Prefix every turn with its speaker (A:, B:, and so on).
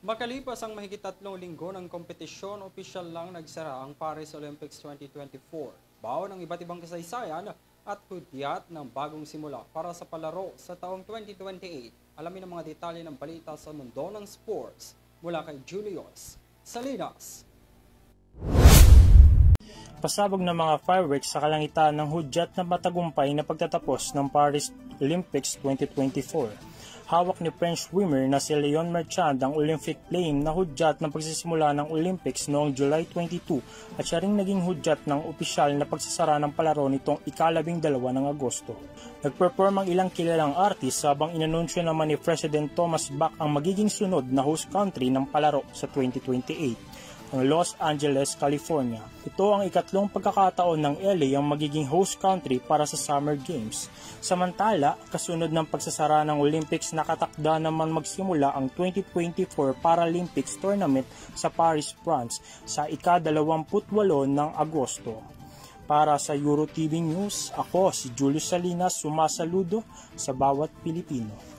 A: Makalipas ang mahigit 3 linggo ng kompetisyon, opisyal lang nagsara ang Paris Olympics 2024. Baon ng iba't ibang kasaysayan at hudyat ng bagong simula para sa palaro sa taong 2028. Alamin ang mga detalye ng balita sa mundo ng sports mula kay Julius Salinas.
B: Pasabog ng mga fireworks sa kalangitan ng hudyat na matagumpay na pagtatapos ng Paris Olympics 2024. Hawak ni French swimmer na si Leon Marchand ang Olympic flame na hudyat ng pagsisimula ng Olympics noong July 22 at siya ring naging hudyat ng opisyal na pagsasara ng palaro nitong ika-12 ng Agosto. Nag-perform ang ilang kilalang artist habang inanunsyo naman ni President Thomas Bach ang magiging sunod na host country ng palaro sa 2028. Ang Los Angeles, California. Ito ang ikatlong pagkakataon ng LA ang magiging host country para sa Summer Games. Samantala, kasunod ng pagsasara ng Olympics, nakatakda naman magsimula ang 2024 Paralympics Tournament sa Paris, France sa ika-28 ng Agosto. Para sa EuroTV News, ako si Julius Salinas, sumasaludo sa bawat Pilipino.